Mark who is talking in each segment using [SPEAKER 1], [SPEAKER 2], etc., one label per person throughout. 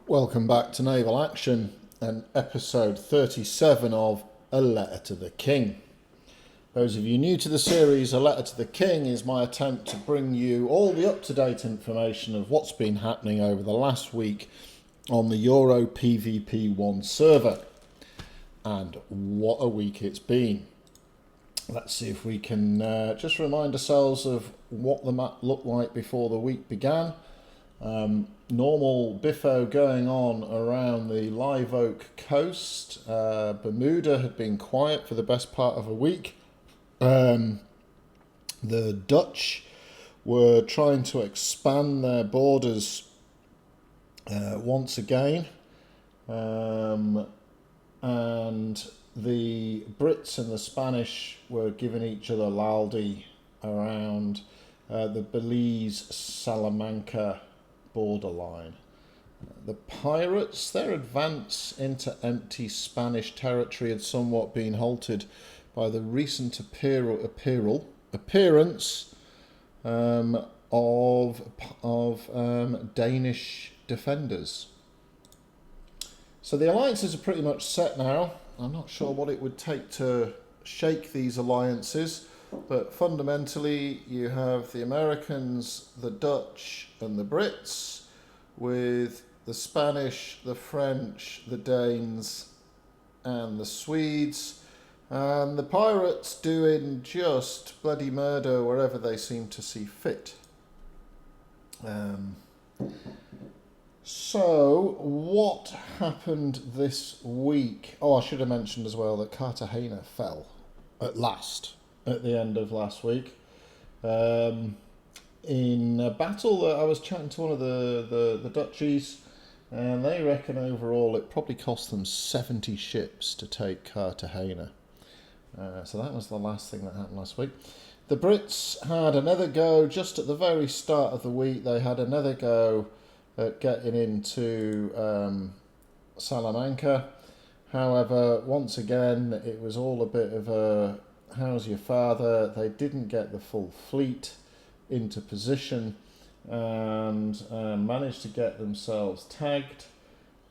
[SPEAKER 1] Welcome back to Naval Action and episode 37 of A Letter to the King. Those of you new to the series, A Letter to the King is my attempt to bring you all the up-to-date information of what's been happening over the last week on the Euro PvP1 server. And what a week it's been. Let's see if we can just remind ourselves of what the map looked like before the week began. Normal biffo going on around the Live Oak coast. Bermuda had been quiet for the best part of a week. The Dutch were trying to expand their borders once again. And the Brits and the Spanish were giving each other laldi around the Belize-Salamanca borderline. The pirates, their advance into empty Spanish territory had somewhat been halted by the recent appearance of Danish defenders. So the alliances are pretty much set now. I'm not sure what it would take to shake these alliances, but fundamentally you have the Americans, the Dutch and the Brits, with the Spanish, the French, the Danes and the Swedes, and the pirates doing just bloody murder wherever they seem to see fit. So, what happened this week? Oh, I should have mentioned as well that Cartagena fell at last at the end of last week. In a battle that I was chatting to one of the Dutchies, and they reckon overall it probably cost them 70 ships to take Cartagena. So that was the last thing that happened last week. The Brits had another go just at the very start of the week. They had another go at getting into Salamanca. However, once again, it was all a bit of a how's your father. They didn't get the full fleet into position and managed to get themselves tagged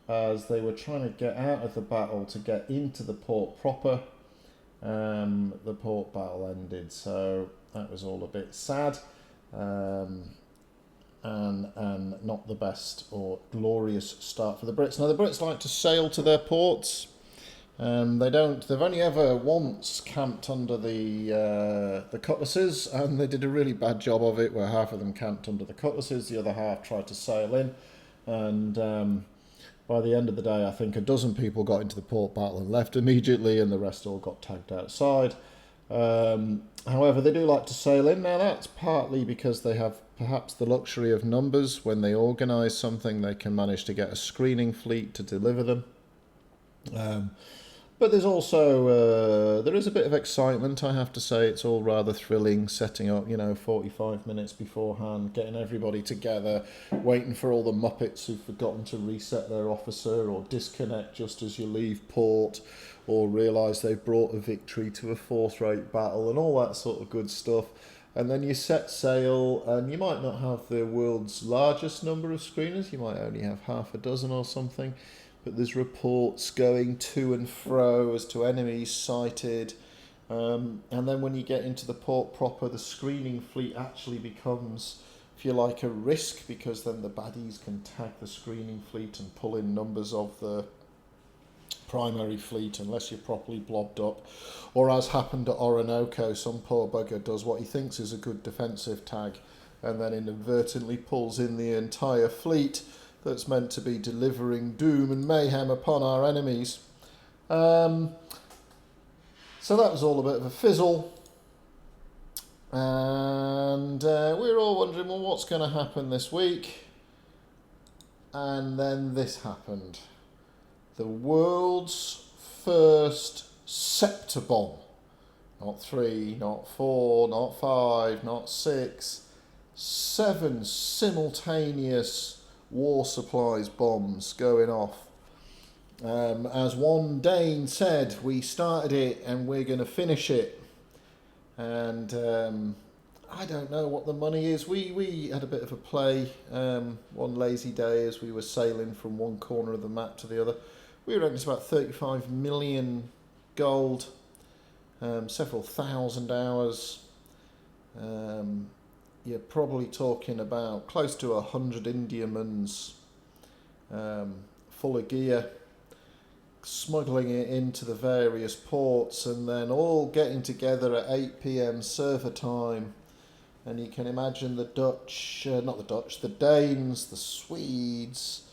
[SPEAKER 1] as they were trying to get out of the battle to get into the port proper. The port battle ended, so that was all a bit sad. And not the best or glorious start for the Brits. Now the Brits like to sail to their ports. They've only ever once camped under the cutlasses, and they did a really bad job of it, where half of them camped under the cutlasses, the other half tried to sail in, and by the end of the day I think a dozen people got into the port battle and left immediately, and the rest all got tagged outside. However, they do like to sail in. Now that's partly because they have perhaps the luxury of numbers. When they organise something, they can manage to get a screening fleet to deliver them. But there's also, there is a bit of excitement, I have to say. It's all rather thrilling, setting up, 45 minutes beforehand, getting everybody together, waiting for all the muppets who've forgotten to reset their officer or disconnect just as you leave port, or realise they've brought a victory to a fourth-rate battle and all that sort of good stuff. And then you set sail, and you might not have the world's largest number of screeners. You might only have half a dozen or something. But there's reports going to and fro as to enemies sighted. And then when you get into the port proper, the screening fleet actually becomes, if you like, a risk, because then the baddies can tag the screening fleet and pull in numbers of the primary fleet unless you're properly blobbed up. Or as happened at Orinoco, some poor bugger does what he thinks is a good defensive tag and then inadvertently pulls in the entire fleet that's meant to be delivering doom and mayhem upon our enemies. So that was all a bit of a fizzle. And we're all wondering, well, what's going to happen this week? And then this happened. The world's first Septa-Bomb. Not 3, not 4, not 5, not 6. 7 simultaneous war supplies bombs going off. As one Dane said, we started it and we're going to finish it. And I don't know what the money is. We had a bit of a play one lazy day as we were sailing from one corner of the map to the other. We reckon it's about 35 million gold, several thousand hours. You're probably talking about close to 100 Indiamans full of gear, smuggling it into the various ports, and then all getting together at 8 p.m. server time. And you can imagine the the Danes, the Swedes,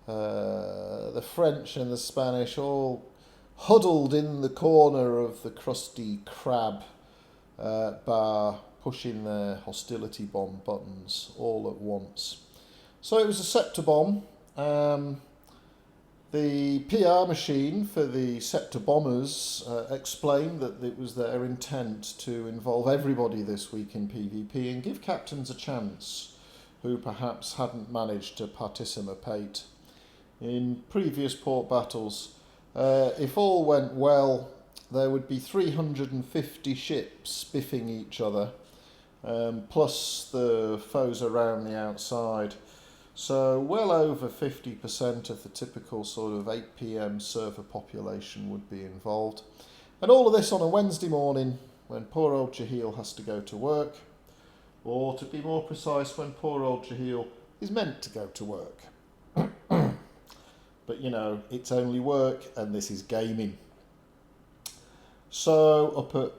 [SPEAKER 1] the French and the Spanish all huddled in the corner of the Krusty Krab bar, pushing their hostility bomb buttons all at once. So it was a Septa-Bomb. The PR machine for the Septa-Bombers explained that it was their intent to involve everybody this week in PvP and give captains a chance who perhaps hadn't managed to participate in previous port battles. If all went well, there would be 350 ships biffing each other, plus the foes around the outside. So well over 50% of the typical sort of 8 p.m. server population would be involved. And all of this on a Wednesday morning when poor old Jeheil has to go to work, or to be more precise, when poor old Jeheil is meant to go to work. But you know, it's only work and this is gaming. So up at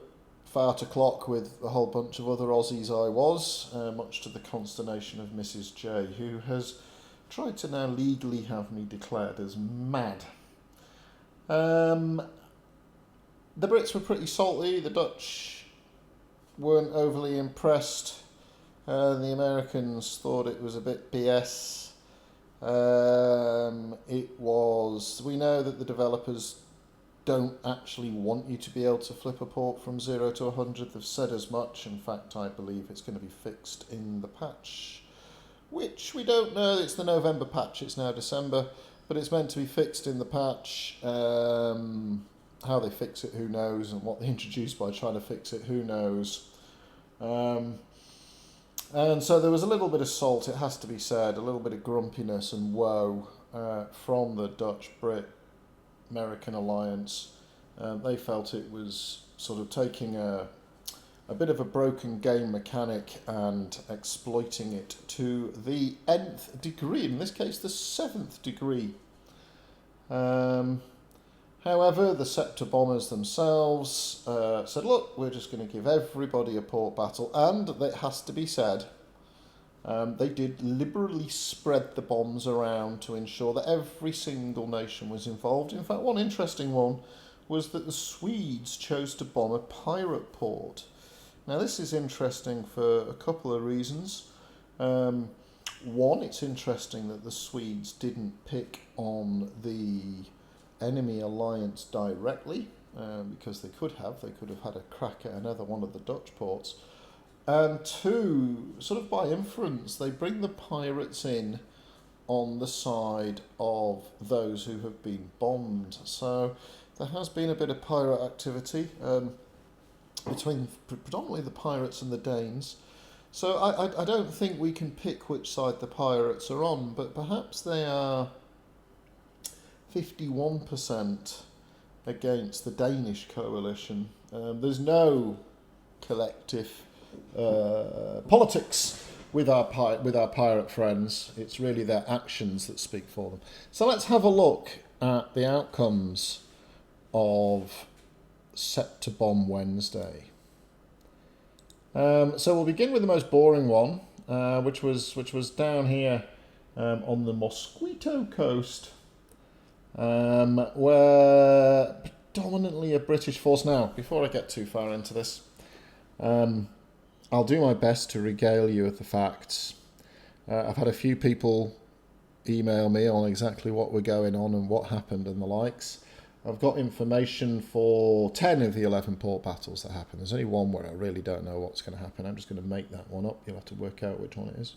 [SPEAKER 1] 5 o'clock with a whole bunch of other Aussies I was, much to the consternation of Mrs. J, who has tried to now legally have me declared as mad. The Brits were pretty salty, the Dutch weren't overly impressed, the Americans thought it was a bit BS. We know that the developers don't actually want you to be able to flip a port from 0 to 100. They've said as much. In fact, I believe it's going to be fixed in the patch, which we don't know. It's the November patch. It's now December, but it's meant to be fixed in the patch. How they fix it, who knows, and what they introduce by trying to fix it, who knows. And so there was a little bit of salt, it has to be said, a little bit of grumpiness and woe from the Dutch-Brit-American alliance. They felt it was sort of taking a bit of a broken game mechanic and exploiting it to the nth degree, in this case the 7th degree. However, the Septa-Bombers themselves said, look, we're just going to give everybody a port battle, and it has to be said, they did liberally spread the bombs around to ensure that every single nation was involved. In fact, one interesting one was that the Swedes chose to bomb a pirate port. Now, this is interesting for a couple of reasons. One, it's interesting that the Swedes didn't pick on the enemy alliance directly, because they could have had a crack at another one of the Dutch ports. And two, sort of by inference, they bring the pirates in on the side of those who have been bombed. So there has been a bit of pirate activity between predominantly the pirates and the Danes. So I don't think we can pick which side the pirates are on, but perhaps they are 51% against the Danish coalition. There's no collective politics with our pirate friends. It's really their actions that speak for them. So let's have a look at the outcomes of Septa-Bomb Wednesday. So we'll begin with the most boring one, which was down here on the Mosquito Coast. Where predominantly a British force. Now, before I get too far into this, I'll do my best to regale you with the facts. I've had a few people email me on exactly what were going on and what happened and the likes. I've got information for 10 of the 11 port battles that happened. There's only one where I really don't know what's going to happen. I'm just going to make that one up. You'll have to work out which one it is.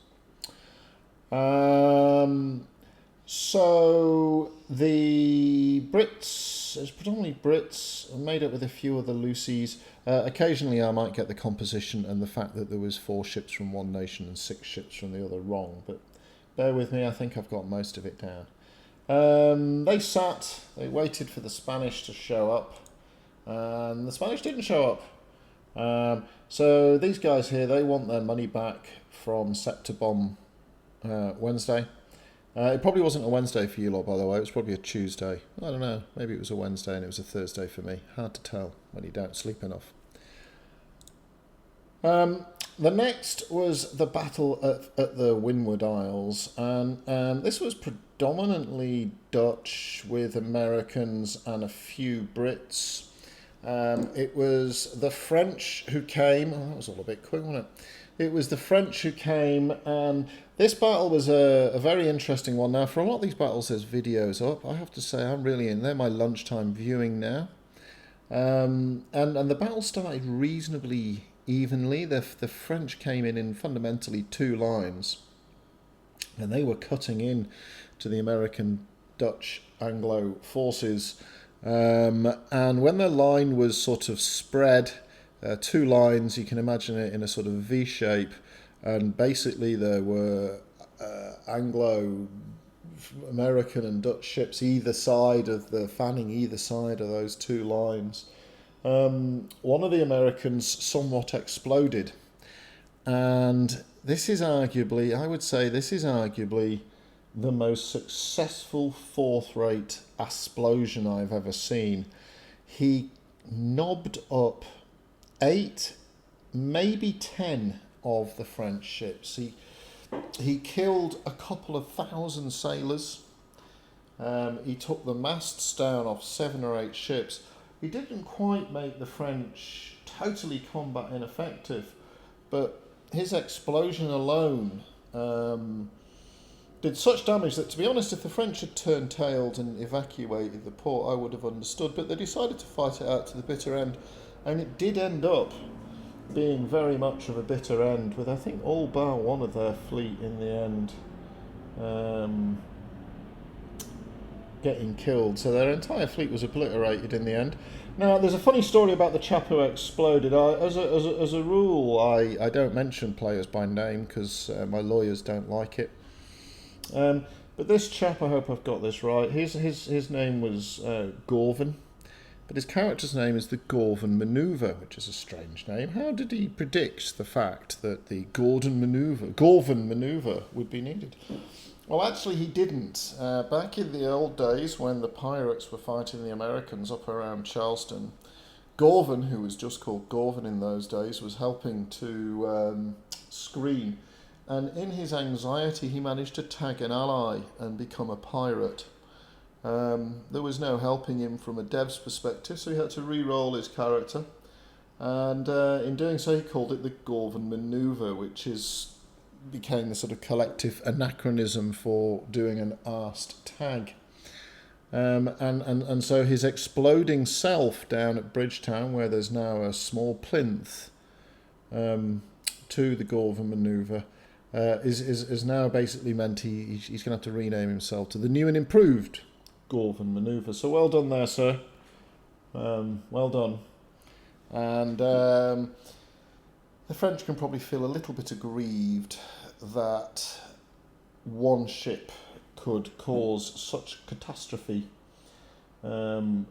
[SPEAKER 1] So the Brits it's predominantly Brits, made up with a few other Lucies. Occasionally I might get the composition and the fact that there was 4 ships from one nation and 6 ships from the other wrong, but bear with me, I think I've got most of it down. They waited for the Spanish to show up, and the Spanish didn't show up. So these guys here, they want their money back from Septa-Bomb Wednesday. It probably wasn't a Wednesday for you lot, by the way. It was probably a Tuesday. I don't know. Maybe it was a Wednesday and it was a Thursday for me. Hard to tell when you don't sleep enough. The next was the battle at the Windward Isles, and this was predominantly Dutch with Americans and a few Brits. It was the French who came. Oh, that was all a bit quick, wasn't it? It was the French who came, and this battle was a very interesting one. Now, for a lot of these battles, there's videos up. I have to say, I'm really in. They're my lunchtime viewing now. And the battle started reasonably evenly. The French came in fundamentally 2 lines, and they were cutting in to the American, Dutch, Anglo forces. And when the line was sort of spread, 2 lines, you can imagine it in a sort of V shape, and basically there were Anglo, American and Dutch ships either side of fanning either side of those 2 lines. One of the Americans somewhat exploded, and this is arguably, I would say this is arguably the most successful 4th-rate explosion I've ever seen. He knobbed up 8, maybe 10 of the French ships. He killed a couple of thousand sailors. He took the masts down off 7 or 8 ships. He didn't quite make the French totally combat ineffective, but his explosion alone did such damage that, to be honest, if the French had turned tails and evacuated the port, I would have understood. But they decided to fight it out to the bitter end, and it did end up being very much of a bitter end, with I think all bar one of their fleet in the end getting killed. So their entire fleet was obliterated in the end. Now, there's a funny story about the chap who exploded. As a rule, I don't mention players by name because my lawyers don't like it. But this chap, I hope I've got this right, his name was Gorvan, but his character's name is the Gorvan Manoeuvre, which is a strange name. How did he predict the fact that the Gorvan Manoeuvre would be needed? Well, actually he didn't. Back in the old days when the pirates were fighting the Americans up around Charleston, Gorvan, who was just called Gorvan in those days, was helping to screen. And in his anxiety, he managed to tag an ally and become a pirate. There was no helping him from a dev's perspective, so he had to re-roll his character. And in doing so, he called it the Gorvan Manoeuvre, which became the sort of collective anachronism for doing an arsed tag. And so his exploding self down at Bridgetown, where there's now a small plinth to the Gorvan Manoeuvre, is now basically meant he's going to have to rename himself to the new and improved Gorvan Manoeuvre. So well done there, sir. Well done. And the French can probably feel a little bit aggrieved that one ship could cause such catastrophe to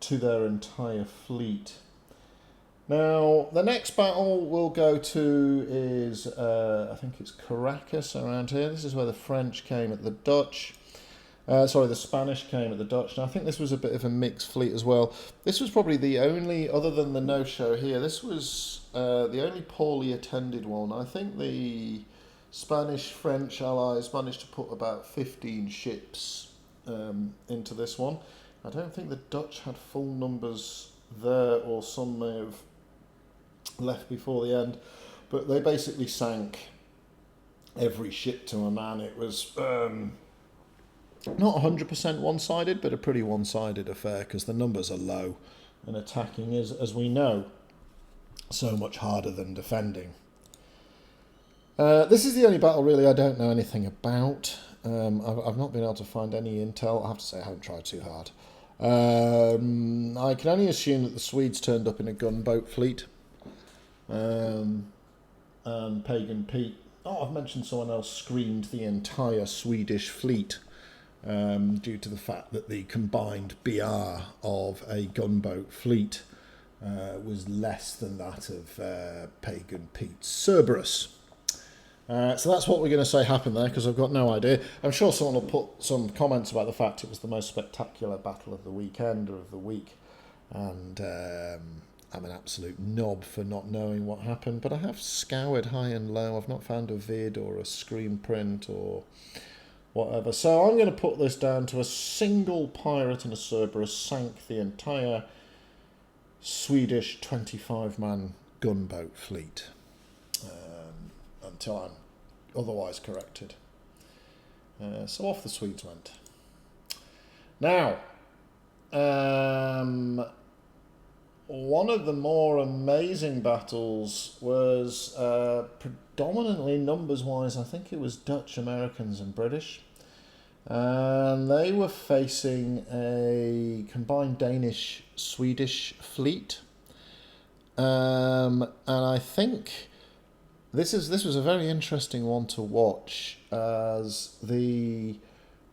[SPEAKER 1] their entire fleet. Now, the next battle we'll go to is, I think it's Caracas around here. This is where the French came at the Dutch. The Spanish came at the Dutch. Now, I think this was a bit of a mixed fleet as well. This was probably the only, other than the no-show here, this was the only poorly attended one. I think the Spanish-French allies managed to put about 15 ships into this one. I don't think the Dutch had full numbers there, or some may have left before the end, but they basically sank every ship to a man. It was not 100% one-sided, but a pretty one-sided affair, because the numbers are low and attacking is, as we know, so much harder than defending. This is the only battle really I don't know anything about. I've not been able to find any intel. I have to say I haven't tried too hard. I can only assume that the Swedes turned up in a gunboat fleet. And Pagan Pete, I've mentioned someone else, screened the entire Swedish fleet due to the fact that the combined BR of a gunboat fleet was less than that of Pagan Pete's Cerberus. So that's what we're going to say happened there, because I've got no idea. I'm sure someone will put some comments about the fact it was the most spectacular battle of the weekend or of the week. And I'm an absolute knob for not knowing what happened, but I have scoured high and low. I've not found a vid or a screen print or whatever. So I'm going to put this down to a single pirate and a Cerberus sank the entire Swedish 25-man gunboat fleet, until I'm otherwise corrected. So off the Swedes went. Now, one of the more amazing battles was predominantly numbers-wise, I think it was Dutch, Americans and British. And they were facing a combined Danish-Swedish fleet. And I think this was a very interesting one to watch, as I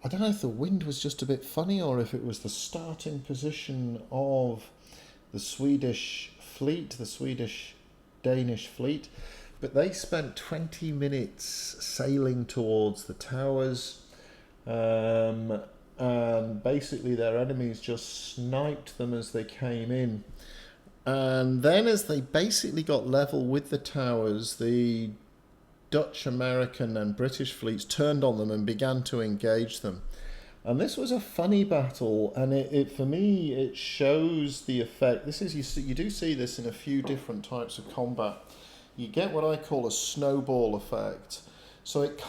[SPEAKER 1] don't know if the wind was just a bit funny or if it was the starting position of the Swedish fleet, the Swedish-Danish fleet, but they spent 20 minutes sailing towards the towers, and basically their enemies just sniped them as they came in. And then as they basically got level with the towers, the Dutch, American and British fleets turned on them and began to engage them. And this was a funny battle, and it for me, it shows the effect. You do see this in a few different types of combat. You get what I call a snowball effect. So it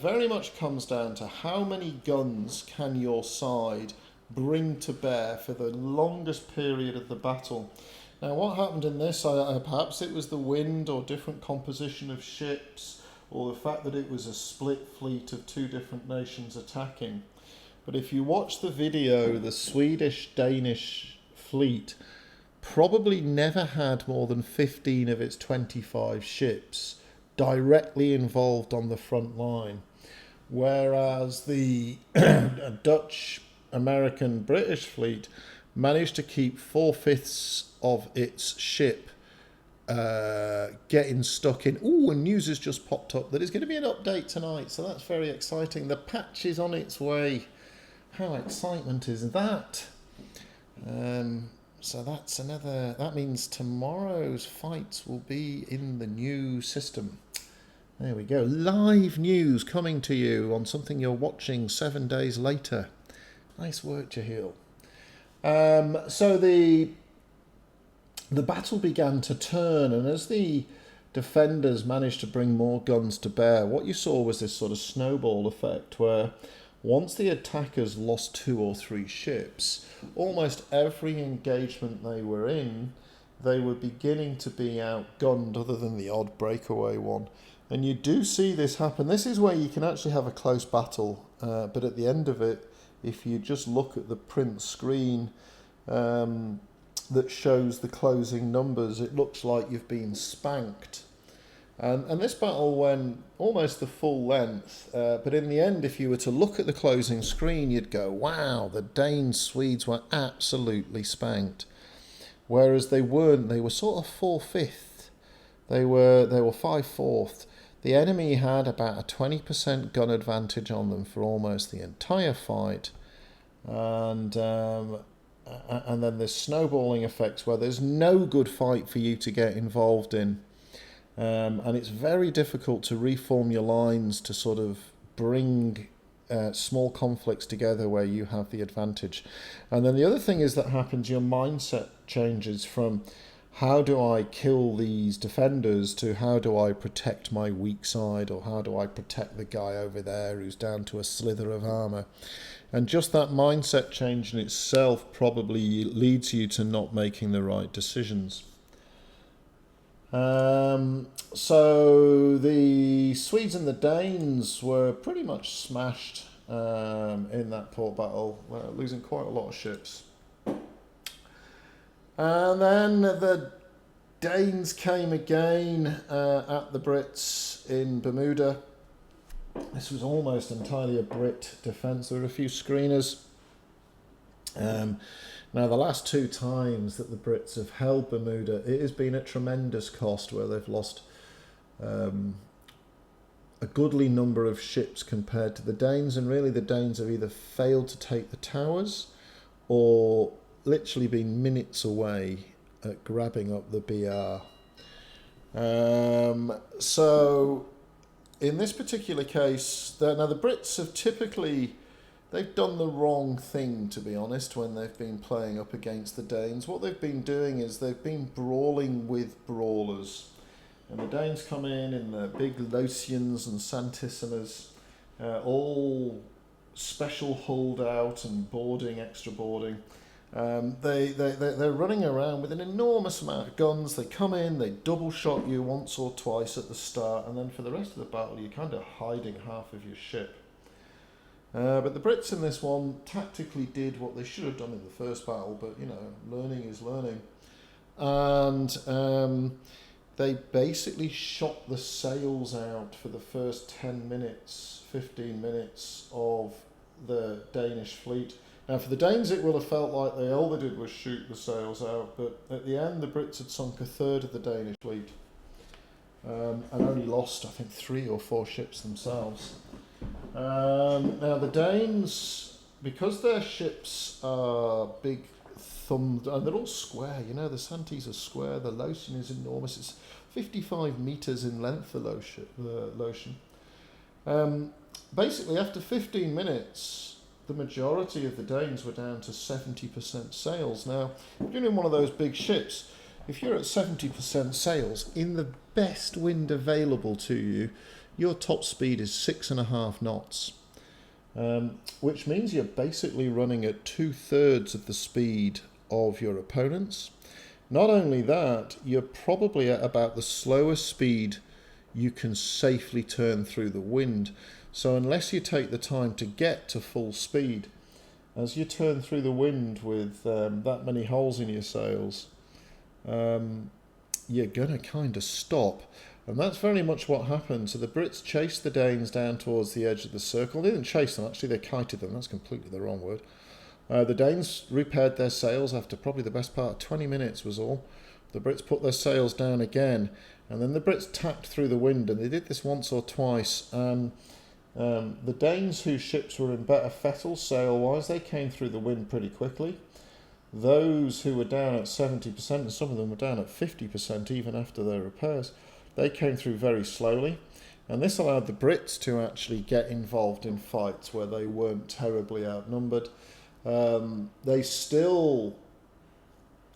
[SPEAKER 1] very much comes down to how many guns can your side bring to bear for the longest period of the battle. Now, what happened in this, perhaps it was the wind or different composition of ships, or the fact that it was a split fleet of two different nations attacking. But if you watch the video, the Swedish-Danish fleet probably never had more than 15 of its 25 ships directly involved on the front line, whereas the Dutch, American, British fleet managed to keep 4/5 of its ship getting stuck in. And news has just popped up that it's going to be an update tonight, so that's very exciting. The patch is on its way. How excitement is that? So that means tomorrow's fights will be in the new system. There we go. Live news coming to you on something you're watching 7 days later. Nice work, Jeheil. So the battle began to turn, and as the defenders managed to bring more guns to bear, what you saw was this sort of snowball effect where once the attackers lost 2 or 3 ships, almost every engagement they were in, they were beginning to be outgunned, other than the odd breakaway one. And you do see this happen. This is where you can actually have a close battle, but at the end of it, if you just look at the print screen that shows the closing numbers, it looks like you've been spanked. And this battle went almost the full length, but in the end, if you were to look at the closing screen, you'd go, wow, the Swedes were absolutely spanked. Whereas they weren't, they were sort of 4/5. They were 5/4. The enemy had about a 20% gun advantage on them for almost the entire fight. And then there's snowballing effects where there's no good fight for you to get involved in. And it's very difficult to reform your lines to sort of bring small conflicts together where you have the advantage. And then the other thing is that happens, your mindset changes from how do I kill these defenders to how do I protect my weak side, or how do I protect the guy over there who's down to a slither of armour. And just that mindset change in itself probably leads you to not making the right decisions. So the Swedes and the Danes were pretty much smashed. in that port battle, losing quite a lot of ships. And then the Danes came again at the Brits in Bermuda. This was almost entirely a Brit defence. There were a few screeners. Now, the last 2 times that the Brits have held Bermuda, it has been at tremendous cost, where they've lost a goodly number of ships compared to the Danes, and really the Danes have either failed to take the towers or literally been minutes away at grabbing up the BR. So in this particular case, now the Brits have typically, they've done the wrong thing, to be honest, when they've been playing up against the Danes. What they've been doing is they've been brawling with brawlers. And the Danes come in the big Losians and Santissimas, all special hulled out and boarding, extra boarding. They're running around with an enormous amount of guns. They come in, they double shot you once or twice at the start, and then for the rest of the battle you're kind of hiding half of your ship. But the Brits in this one tactically did what they should have done in the first battle, but learning is learning. And they basically shot the sails out for the first 10 minutes, 15 minutes of the Danish fleet. Now, for the Danes, it will have felt like all they did was shoot the sails out, but at the end, the Brits had sunk a third of the Danish fleet and only lost, I think, 3 or 4 ships themselves. Now, the Danes, because their ships are big thumbed, and they're all square, the Santis are square, the Losian is enormous, it's 55 metres in length, the Losian. Basically, after 15 minutes, the majority of the Danes were down to 70% sails. Now, if you're in one of those big ships, if you're at 70% sails, in the best wind available to you, your top speed is 6.5 knots, which means you're basically running at 2/3 of the speed of your opponents. Not only that, you're probably at about the slowest speed you can safely turn through the wind. So unless you take the time to get to full speed, as you turn through the wind with that many holes in your sails, you're going to kind of stop. And that's very much what happened. So the Brits chased the Danes down towards the edge of the circle. They didn't chase them, actually, they kited them. That's completely the wrong word. The Danes repaired their sails after probably the best part of 20 minutes was all. The Brits put their sails down again, and then the Brits tacked through the wind, and they did this once or twice. The Danes, whose ships were in better fettle sail-wise, they came through the wind pretty quickly. Those who were down at 70%, and some of them were down at 50% even after their repairs, they came through very slowly. And this allowed the Brits to actually get involved in fights where they weren't terribly outnumbered. They still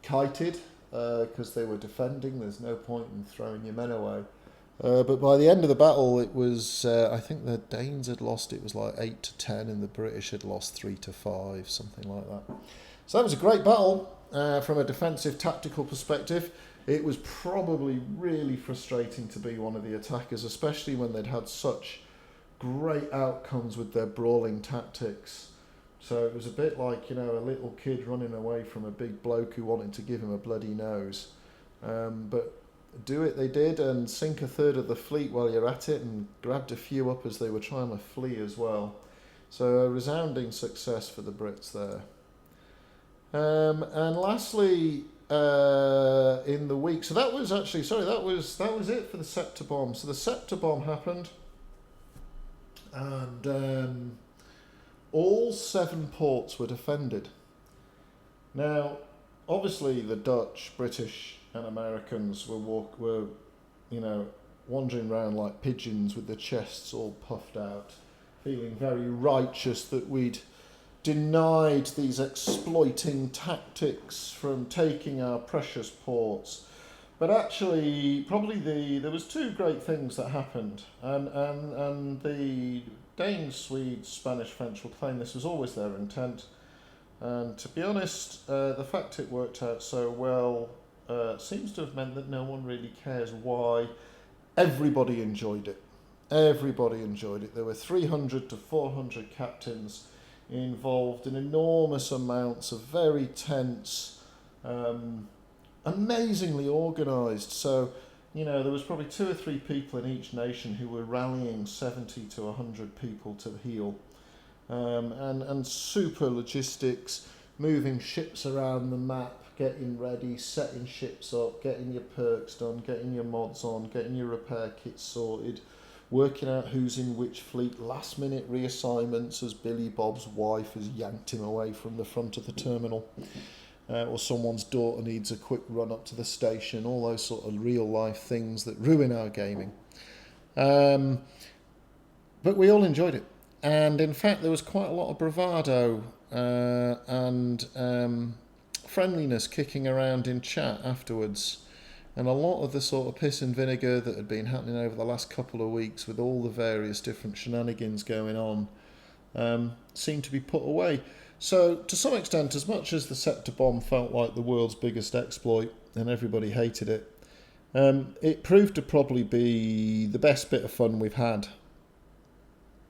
[SPEAKER 1] kited because they were defending. There's no point in throwing your men away. But by the end of the battle, it was, I think the Danes had lost, it was like 8-10, and the British had lost 3-5, something like that. So that was a great battle from a defensive tactical perspective. It was probably really frustrating to be one of the attackers, especially when they'd had such great outcomes with their brawling tactics. So it was a bit like, a little kid running away from a big bloke who wanted to give him a bloody nose. But do it they did, and sink a third of the fleet while you're at it, and grabbed a few up as they were trying to flee as well. So a resounding success for the Brits there. And lastly, in the week, so that was it for the Septa-Bomb. So the Septa-Bomb happened, and all 7 ports were defended. Now, obviously, the Dutch, British, and Americans were wandering around like pigeons with their chests all puffed out, feeling very righteous that we'd denied these exploiting tactics from taking our precious ports. But actually, probably there was 2 great things that happened, and the Danes, Swedes, Spanish, French will claim this was always their intent. And to be honest, the fact it worked out so well seems to have meant that no one really cares why. Everybody enjoyed it. Everybody enjoyed it. There were 300 to 400 captains involved in enormous amounts of very tense, amazingly organised. So, there was probably 2 or 3 people in each nation who were rallying 70 to 100 people to heel. And super logistics, moving ships around the map, getting ready, setting ships up, getting your perks done, getting your mods on, getting your repair kits sorted, working out who's in which fleet, last minute reassignments as Billy Bob's wife has yanked him away from the front of the terminal, or someone's daughter needs a quick run up to the station, all those sort of real life things that ruin our gaming. But we all enjoyed it. And in fact, there was quite a lot of bravado and friendliness kicking around in chat afterwards. And a lot of the sort of piss and vinegar that had been happening over the last couple of weeks with all the various different shenanigans going on seemed to be put away. So, to some extent, as much as the Septa-Bomb felt like the world's biggest exploit and everybody hated it, it proved to probably be the best bit of fun we've had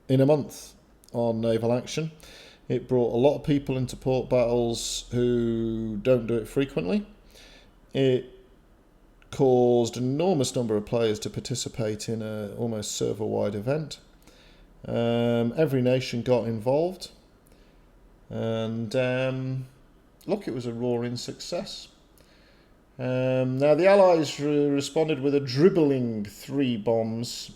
[SPEAKER 1] in a month on naval action. It brought a lot of people into port battles who don't do it frequently. It caused an enormous number of players to participate in a almost server-wide event. Every nation got involved. And look, it was a roaring success. Now the Allies responded with a dribbling 3 bombs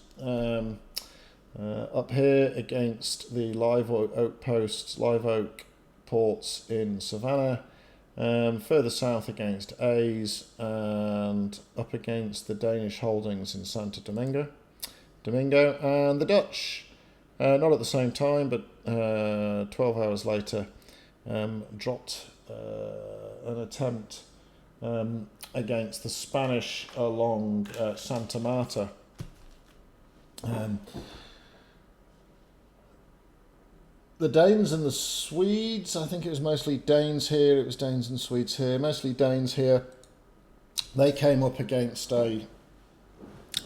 [SPEAKER 1] up here against the live oak ports in Savannah, further south against A's, and up against the Danish holdings in Santo Domingo, and the Dutch, not at the same time, but 12 hours later, dropped an attempt against the Spanish along Santa Marta. The Danes and the Swedes, I think it was mostly Danes here, it was Danes and Swedes here, mostly Danes here. They came up against a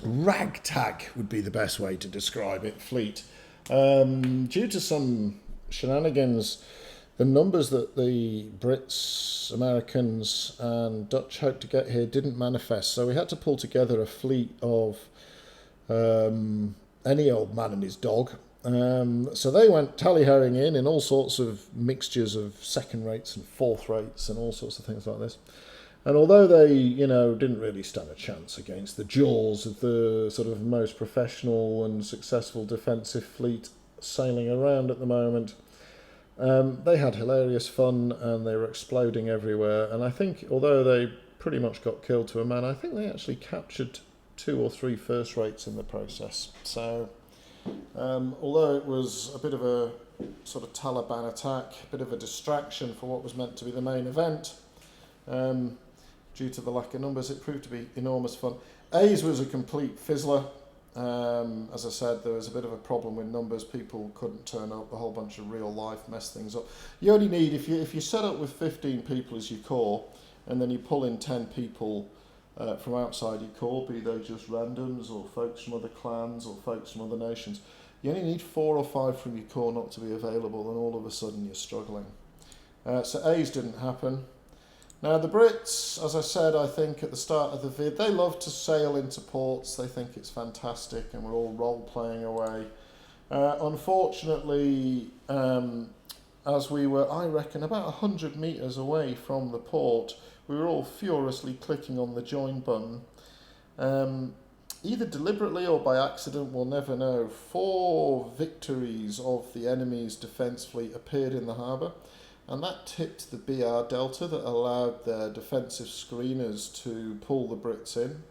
[SPEAKER 1] ragtag, would be the best way to describe it, fleet. Due to some shenanigans, the numbers that the Brits, Americans and Dutch hoped to get here didn't manifest, so we had to pull together a fleet of any old man and his dog. So they went tally-hoing in all sorts of mixtures of second rates and fourth rates and all sorts of things like this. And although they, didn't really stand a chance against the jaws of the sort of most professional and successful defensive fleet sailing around at the moment, they had hilarious fun and they were exploding everywhere. And I think, although they pretty much got killed to a man, I think they actually captured 2 or 3 first rates in the process. So although it was a bit of a sort of Taliban attack, a bit of a distraction for what was meant to be the main event, due to the lack of numbers, it proved to be enormous fun. A's was a complete fizzler. As I said, there was a bit of a problem with numbers. People couldn't turn up. A whole bunch of real life messed things up. You only need, if you set up with 15 people as your core, and then you pull in 10 people from outside your core, be they just randoms or folks from other clans or folks from other nations, you only need 4 or 5 from your core not to be available, and all of a sudden you're struggling. So A's didn't happen. Now the Brits, as I said, I think at the start of the vid, they love to sail into ports. They think it's fantastic and we're all role-playing away. Unfortunately, as we were, I reckon, about 100 metres away from the port, we were all furiously clicking on the join button. Either deliberately or by accident, we'll never know, 4 victories of the enemy's defence fleet appeared in the harbour. And that tipped the BR Delta that allowed their defensive screeners to pull the Brits in.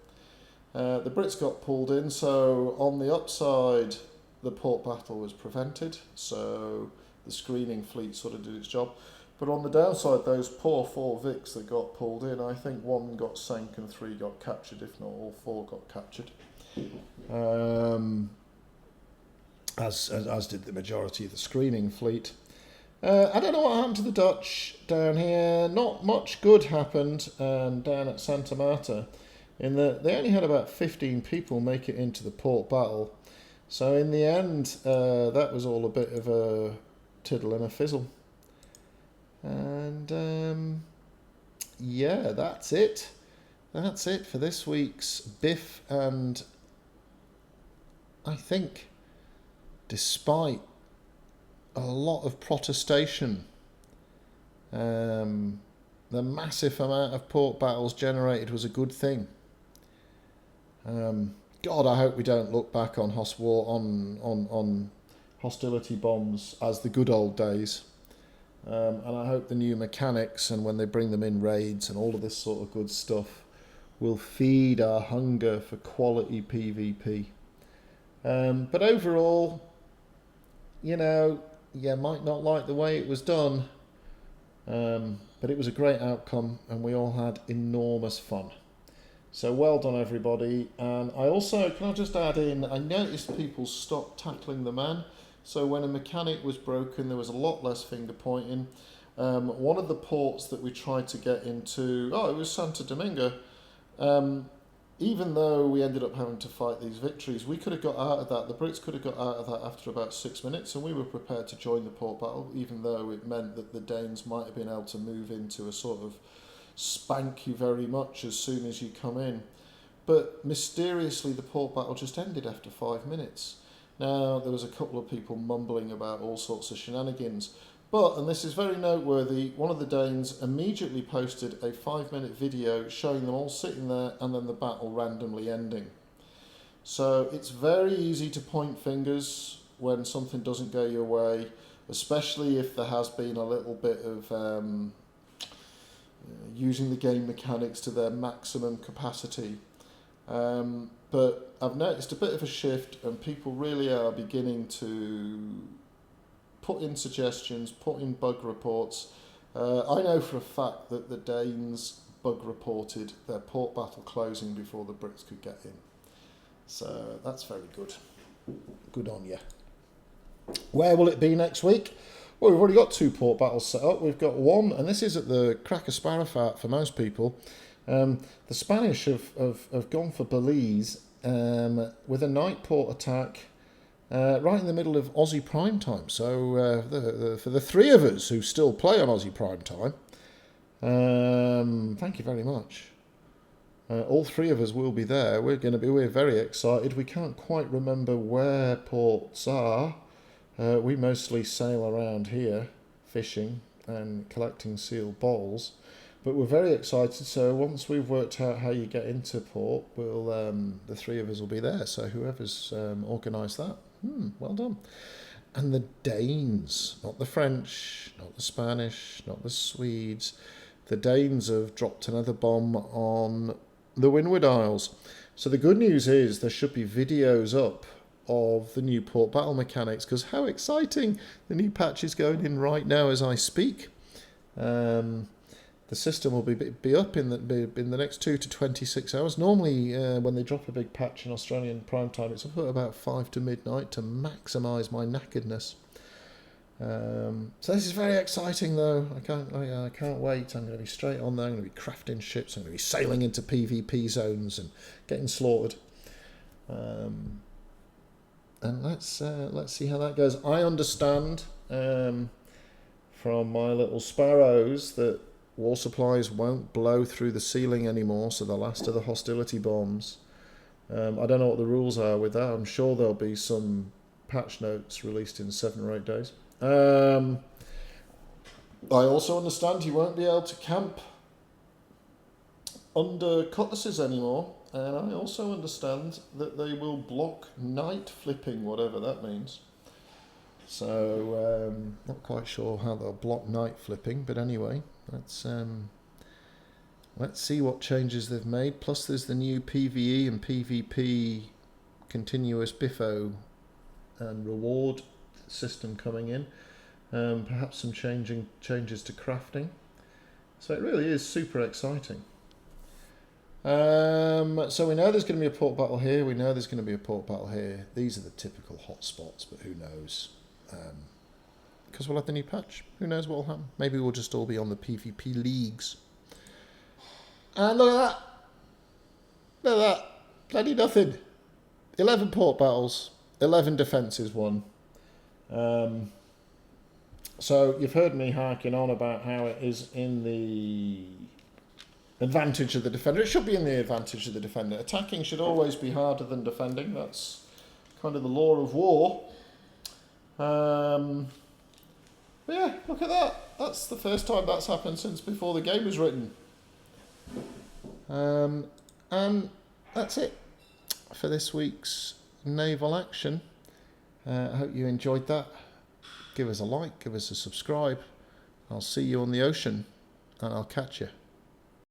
[SPEAKER 1] The Brits got pulled in, so on the upside, the port battle was prevented, so the screening fleet sort of did its job. But on the downside, those poor 4 Vics that got pulled in, I think 1 got sank and 3 got captured, if not all 4 got captured. As did the majority of the screening fleet. I don't know what happened to the Dutch down here. Not much good happened down at Santa Marta, in that they only had about 15 people make it into the port battle. So in the end, that was all a bit of a tiddle and a fizzle. And yeah, that's it. That's it for this week's Biff. And I think, despite a lot of protestation, the massive amount of port battles generated was a good thing. God, I hope we don't look back on hostility bombs as the good old days. And I hope the new mechanics, and when they bring them in raids and all of this sort of good stuff, will feed our hunger for quality PvP. But overall, you might not like the way it was done, but it was a great outcome and we all had enormous fun. So well done, everybody. And I also, can I just add in, I noticed people stopped tackling the man. So when a mechanic was broken, there was a lot less finger pointing. One of the ports that we tried to get into, it was Santo Domingo. Even though we ended up having to fight these victories, we could have got out of that. The Brits could have got out of that after about 6 minutes, and we were prepared to join the port battle, even though it meant that the Danes might have been able to move into a sort of spank you very much as soon as you come in. But mysteriously, the port battle just ended after 5 minutes. Now, there was a couple of people mumbling about all sorts of shenanigans, but, and this is very noteworthy, one of the Danes immediately posted a 5-minute video showing them all sitting there and then the battle randomly ending. So it's very easy to point fingers when something doesn't go your way, especially if there has been a little bit of using the game mechanics to their maximum capacity. But I've noticed a bit of a shift, and people really are beginning to put in suggestions, put in bug reports. I know for a fact that the Danes bug reported their port battle closing before the Brits could get in. So that's very good. Good on you. Where will it be next week? Well, we've already got 2 port battles set up. We've got one, and this is at the crack of Sparrowfart for most people. The Spanish have gone for Belize with a night port attack right in the middle of Aussie Prime Time. So for the 3 of us who still play on Aussie Prime Time, thank you very much. All 3 of us will be there. We're very excited. We can't quite remember where ports are. We mostly sail around here, fishing and collecting sealed balls. But we're very excited, so once we've worked out how you get into port, we'll the 3 of us will be there. So whoever's organised that, well done. And the Danes, not the French, not the Spanish, not the Swedes, the Danes have dropped another bomb on the Windward Isles. So the good news is there should be videos up of the new port battle mechanics, because how exciting! The new patch is going in right now as I speak. The system will be up in the next 2 to 26 hours. Normally, when they drop a big patch in Australian prime time, it's up at about 5 to midnight to maximise my knackeredness. So this is very exciting, though. I can't wait. I'm going to be straight on there. I'm going to be crafting ships. I'm going to be sailing into PvP zones and getting slaughtered. And let's see how that goes. I understand from my little sparrows that war supplies won't blow through the ceiling anymore, so the last of the hostility bombs. I don't know what the rules are with that. I'm sure there'll be some patch notes released in 7 or 8 days. I also understand you won't be able to camp under cutlasses anymore, and I also understand that they will block night flipping, whatever that means. So, not quite sure how they'll block night flipping, but anyway, let's see what changes they've made. Plus, there's the new PvE and PvP continuous biffo and reward system coming in. Perhaps some changes to crafting. So it really is super exciting. So we know there's going to be a port battle here. We know there's going to be a port battle here. These are the typical hotspots, but who knows? Because we'll have the new patch. Who knows what will happen? Maybe we'll just all be on the PvP leagues. And look at that. Look at that. Bloody nothing. 11 port battles. 11 defences won. So you've heard me harking on about how it is in the advantage of the defender. It should be in the advantage of the defender. Attacking should always be harder than defending. That's kind of the law of war. But yeah, look at that. That's the first time that's happened since before the game was written. And that's it for this week's naval action. I hope you enjoyed that. Give us a like, give us a subscribe. I'll see you on the ocean, and I'll catch you.